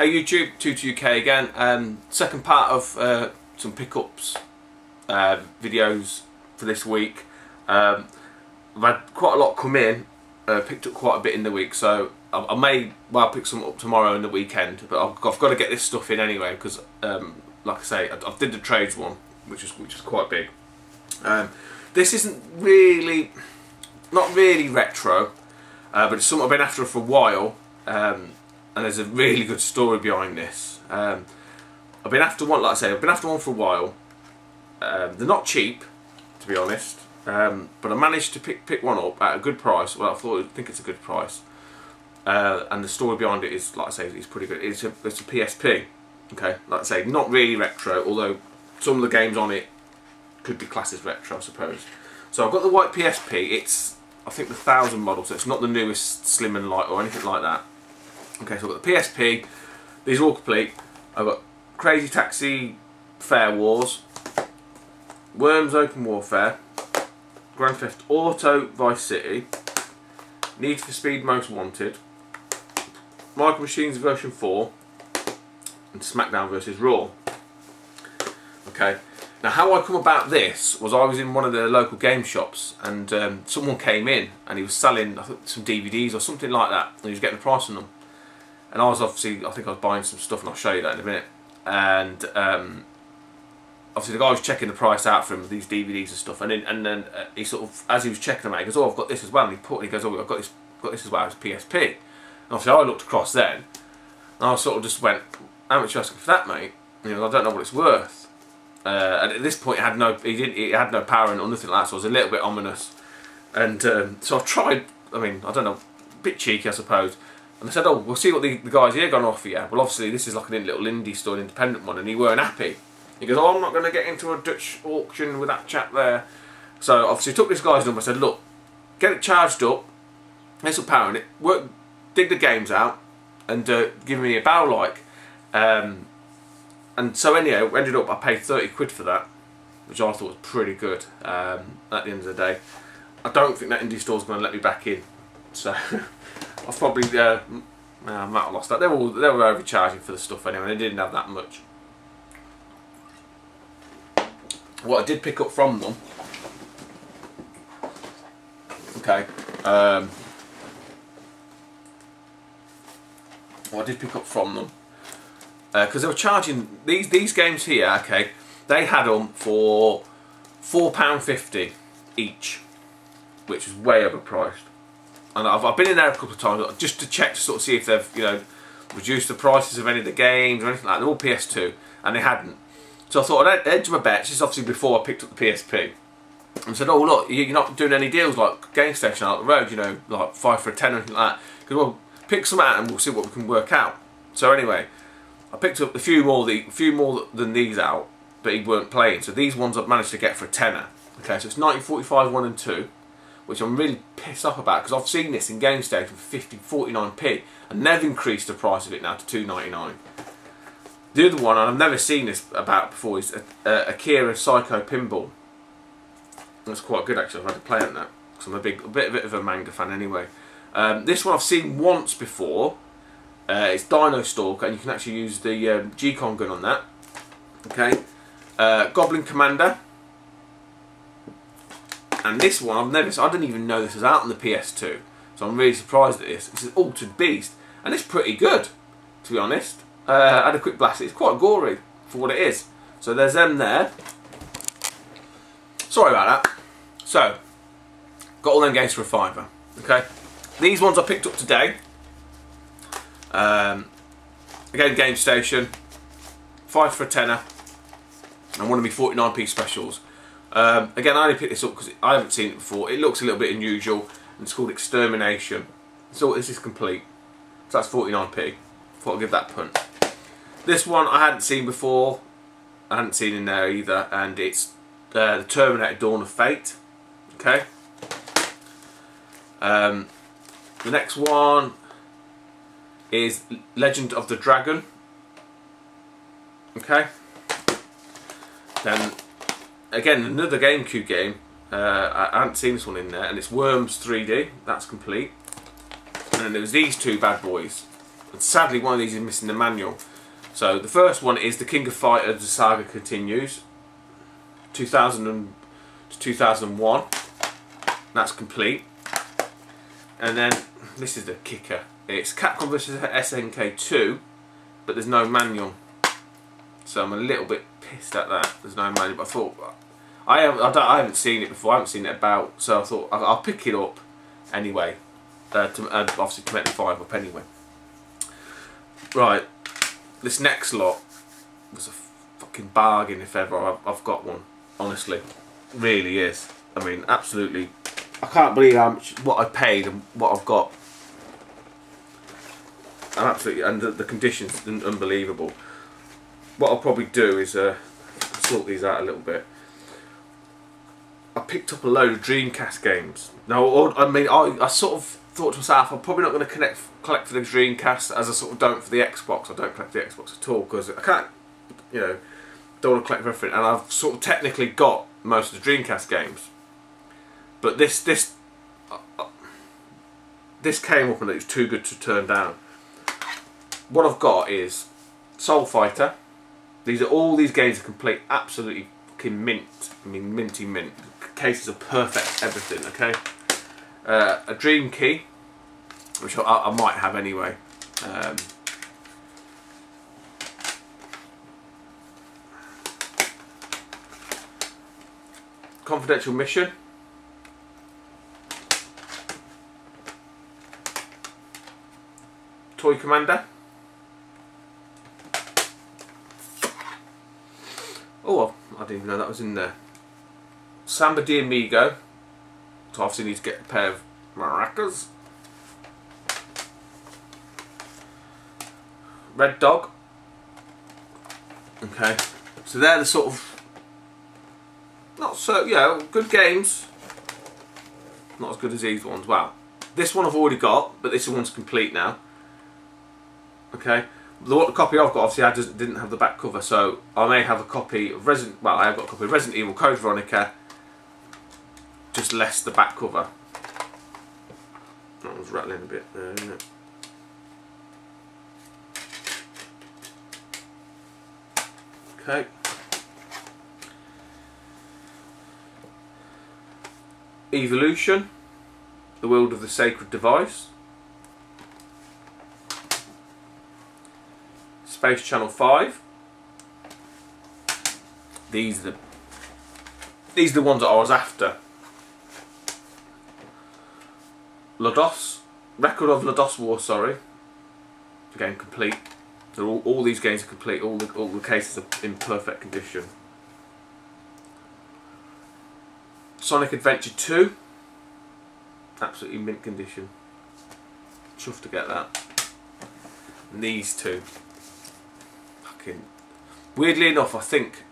Hey YouTube, Tutor UK again. Second part of some pickups videos for this week. I've had quite a lot come in, picked up quite a bit in the week, so I may well pick some up tomorrow and the weekend, but I've got to get this stuff in anyway because, like I say, I did the trades one, which is quite big. This isn't really, not really retro, but it's something I've been after for a while. And there's a really good story behind this. I've been after one, like I say, I've been after one for a while. They're not cheap, to be honest, but I managed to pick one up at a good price. Well, I think it's a good price, and the story behind it is, like I say, it's pretty good. It's a PSP. Okay, like I say, not really retro, although some of the games on it could be classed as retro, I suppose. So I've got the white PSP. It's, I think, the 1000 model, so it's not the newest Slim and Light or anything like that. Okay, so I've got the PSP, these are all complete. I've got Crazy Taxi Fair Wars, Worms Open Warfare, Grand Theft Auto Vice City, Need for Speed Most Wanted, Micro Machines version 4, and SmackDown vs Raw. Okay, now how I come about this was I was in one of the local game shops and someone came in and he was selling, I think, some DVDs or something like that, and he was getting the price on them. And I was obviously, I think I was buying some stuff, and I'll show you that in a minute. And obviously the guy was checking the price out for him, these DVDs and stuff. And then he sort of, as he was checking them out, he goes, "Oh, I've got this as well." And he goes, "Oh, I've got this as well as PSP." And obviously I looked across then, and I sort of just went, "How much are you asking for that, mate?" You know, I don't know what it's worth. And at this point, it had no power and nothing like that, so I was a little bit ominous. And so I tried. I mean, I don't know, a bit cheeky, I suppose. And I said, "Oh, we'll see what the guys here are going to offer you." Well, obviously this is like a little indie store, an independent one, and he weren't happy. He goes, "Oh, I'm not going to get into a Dutch auction with that chap there." So obviously took this guy's number. I said, "Look, get it charged up, get some power in it, dig the games out, and give me a bow like." And so anyhow, ended up I paid 30 quid for that, which I thought was pretty good. At the end of the day, I don't think that indie store's going to let me back in. So. I've probably, I might have lost that. They were overcharging for the stuff anyway, they didn't have that much. What I did pick up from them, okay, what I did pick up from them, because they were charging, these games here, okay, they had them for £4.50 each, which is way overpriced. And I've been in there a couple of times just to check to sort of see if they've, you know, reduced the prices of any of the games or anything like that. They're all PS2, and they hadn't. So I thought I'd edge my bets. This is obviously before I picked up the PSP. And said, "Oh look, you're not doing any deals like Game Station out the road, you know, like 5 for a 10 or anything like that." Because, well, pick some out and we'll see what we can work out. So anyway, I picked up a few more than these out, but he weren't playing. So these ones I've managed to get for a tenner. Okay, so it's 1945 1 and 2. Which I'm really pissed off about because I've seen this in Game Station for 49p, and they've increased the price of it now to £2.99. The other one, and I've never seen this about before, is Akira Psycho Pinball. That's quite good actually. I've had to play on that because I'm a bit of a manga fan anyway. This one I've seen once before. It's Dino Stalker, and you can actually use the G-Con gun on that. Okay, Goblin Commander. And this one, I didn't even know this was out on the PS2, so I'm really surprised at this. This is Altered Beast, and it's pretty good, to be honest. I had a quick blast. It's quite gory for what it is. So there's them there. Sorry about that. So, got all them games for a £5. Okay, these ones I picked up today. Again, Game Station, 5 for a tenner, and one of my 49p specials. Again, I only picked this up because I haven't seen it before. It looks a little bit unusual, and it's called Extermination. So this is complete. So that's 49p. Thought I'd give that a punt. This one I hadn't seen before. I hadn't seen in there either, and it's the Terminator Dawn of Fate. Okay. The next one is Legend of the Dragon. Okay. Then. Again, another GameCube game. I hadn't seen this one in there, and it's Worms 3D. That's complete. And then there was these two bad boys. And sadly, one of these is missing the manual. So the first one is The King of Fighters: The Saga Continues, 2000 to 2001. That's complete. And then this is the kicker. It's Capcom vs SNK 2, but there's no manual. So I'm a little bit pissed at that. There's no manual. But I thought I haven't seen it before. I haven't seen it about. So I thought I'll pick it up anyway. Obviously to make the 5 up anyway. Right. This next lot was a fucking bargain if ever I've got one. Honestly, really is. I mean, absolutely. I can't believe how much what I paid and what I've got. And absolutely, and the conditions are unbelievable. What I'll probably do is sort these out a little bit. I picked up a load of Dreamcast games. Now, I mean, I sort of thought to myself, I'm probably not going to collect for the Dreamcast as I sort of don't for the Xbox. I don't collect the Xbox at all because I can't, you know, don't want to collect everything. And I've sort of technically got most of the Dreamcast games, but this came up and it was too good to turn down. What I've got is Soul Fighter. All these games are complete, absolutely fucking mint. I mean, minty mint. Cases are perfect, everything. Okay. A Dream Key, which I might have anyway. Confidential Mission. Toy Commander. Oh, I didn't even know that was in there. Samba de Amigo. So obviously need to get a pair of maracas. Red Dog. Okay. So they're the sort of, not so, yeah, good games. Not as good as these ones. Wow. This one I've already got, but this one's complete now. Okay. The copy I've got, obviously, I didn't have the back cover, so I may have a copy of I have got a copy of Resident Evil Code Veronica, just less the back cover. That one's rattling a bit there, isn't it? Okay. Evolution, The World of the Sacred Device. Space Channel 5. These are the ones that I was after. Lodos, Record of Lodos War, sorry. Again, complete. So all these games are complete. All the cases are in perfect condition. Sonic Adventure 2. Absolutely mint condition. Chuffed to get that. And these two. Weirdly enough, I think,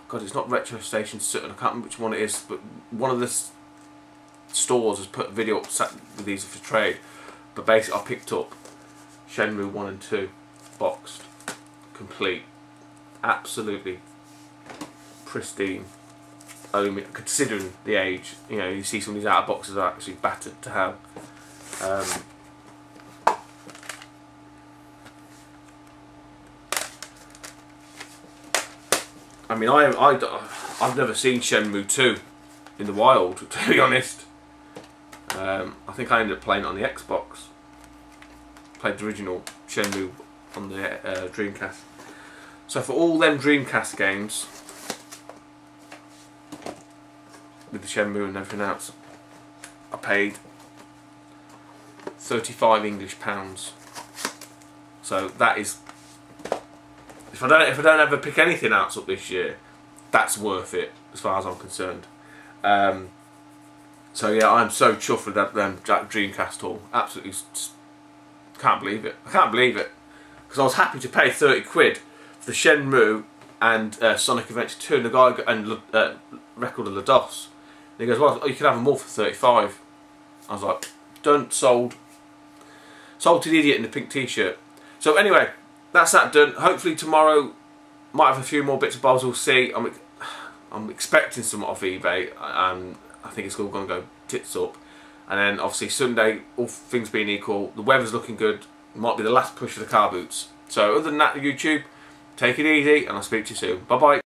God, it's not Retro Station Sutton, I can't remember which one it is, but one of the stores has put a video up with these for trade. But basically, I picked up Shenmue 1 and 2 boxed, complete, absolutely pristine. Considering the age, you know, you see some of these out of boxes are actually battered to hell. I mean, I've never seen Shenmue 2 in the wild, to be honest. I think I ended up playing it on the Xbox. Played the original Shenmue on the Dreamcast. So for all them Dreamcast games, with the Shenmue and everything else, I paid £35 English. So that is, if I don't ever pick anything else up this year, that's worth it as far as I'm concerned. So yeah, I'm so chuffed with that Dreamcast haul. Absolutely can't believe it. I can't believe it, because I was happy to pay 30 quid for the Shenmue and Sonic Adventure 2 and the guy and Record of Lodos. And he goes, well, you can have them all for 35. I was like, done, sold. Sold to the idiot in the pink t-shirt. So anyway, that's that done. Hopefully tomorrow might have a few more bits of bobs. We'll see. I'm expecting some off eBay, and I think it's all going to go tits up. And then obviously Sunday, all things being equal, the weather's looking good. Might be the last push of the car boots. So other than that, YouTube, take it easy and I'll speak to you soon. Bye bye.